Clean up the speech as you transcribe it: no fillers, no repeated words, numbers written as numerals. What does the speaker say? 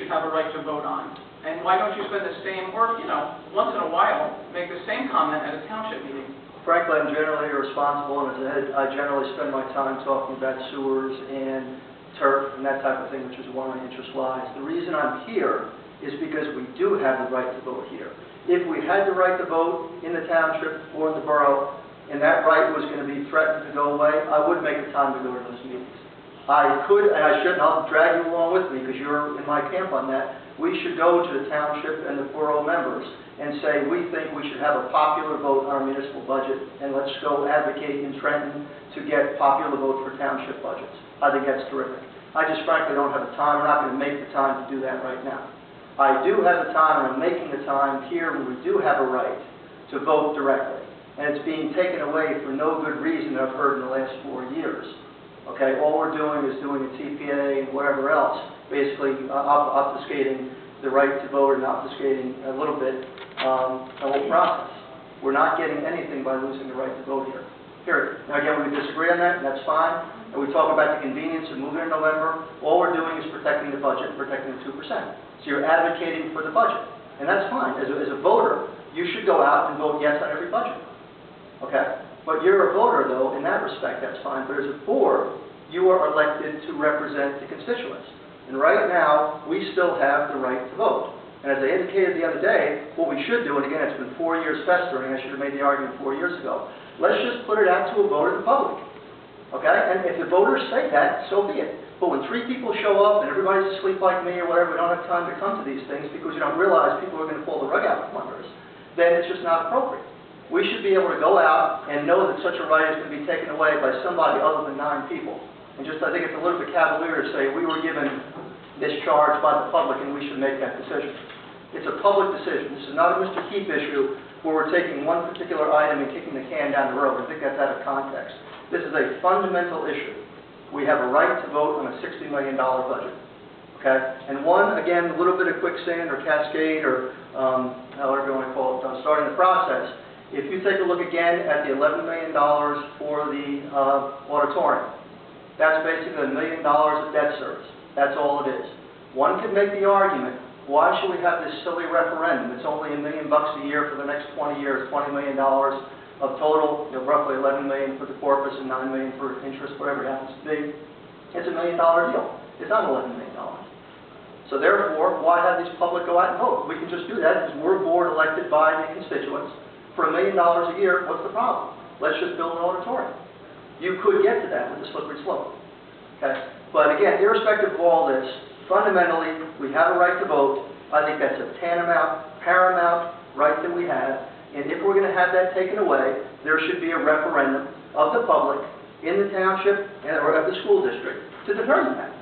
should have a right to vote on? And why don't you spend the same, or, once in a while, make the same comment at a township meeting? Frankly, I'm generally irresponsible, and as a head, I generally spend my time talking about sewers and turf and that type of thing, which is where my interest lies. The reason I'm here is because we do have the right to vote here. If we had the right to vote in the township or in the borough, and that right was going to be threatened to go away, I would make the time to go to those meetings. I could, and I shouldn't, I'll drag you along with me because you're in my camp on that. We should go to the township and the borough members and say, we think we should have a popular vote on our municipal budget, and let's go advocate in Trenton to get popular vote for township budgets. I think that's terrific. I just frankly don't have the time. We're not going to make the time to do that right now. I do have the time, and I'm making the time here when we do have a right to vote directly. And it's being taken away for no good reason that I've heard in the last 4 years. Okay, all we're doing is doing a TPA and whatever else, basically obfuscating the right to vote and obfuscating a little bit the whole process. We're not getting anything by losing the right to vote here, period. Now again, we disagree on that, and that's fine. And we talk about the convenience of moving in November. All we're doing is protecting the budget and protecting the 2%. So you're advocating for the budget, and that's fine. As a voter, you should go out and vote yes on every budget. Okay? But you're a voter, though, in that respect, that's fine. But as a board, you are elected to represent the constituents. And right now, we still have the right to vote. And as I indicated the other day, what we should do, and again, it's been 4 years festering, I should have made the argument 4 years ago, let's just put it out to a vote of the public. Okay? And if the voters say that, so be it. But when 3 people show up and everybody's asleep like me or whatever, we don't have time to come to these things because you don't realize people are going to pull the rug out from under us, then it's just not appropriate. We should be able to go out and know that such a right is going to be taken away by somebody other than 9 people. And just, I think it's a little bit cavalier to say we were given this charge by the public and we should make that decision. It's a public decision. This is not a Mr. Keefe issue where we're taking one particular item and kicking the can down the road. I think that's out of context. This is a fundamental issue. We have a right to vote on a $60 million budget. Okay? And one, again, a little bit of quicksand or cascade or however you want to call it, starting the process. If you take a look again at the $11 million for the auditorium, that's basically $1 million of debt service. That's all it is. One could make the argument, why should we have this silly referendum? It's only $1 million a year for the next 20 years, $20 million of total, roughly $11 million for the corpus and $9 million for interest, whatever it happens to be. It's $1 million deal. It's not $11 million. So therefore, why have these public go out and vote? We can just do that because we're a board elected by the constituents. For $1 million a year, what's the problem? Let's just build an auditorium. You could get to that with a slippery slope. Okay? But again, irrespective of all this, fundamentally, we have a right to vote. I think that's a paramount right that we have. And if we're going to have that taken away, there should be a referendum of the public in the township or of the school district to determine that.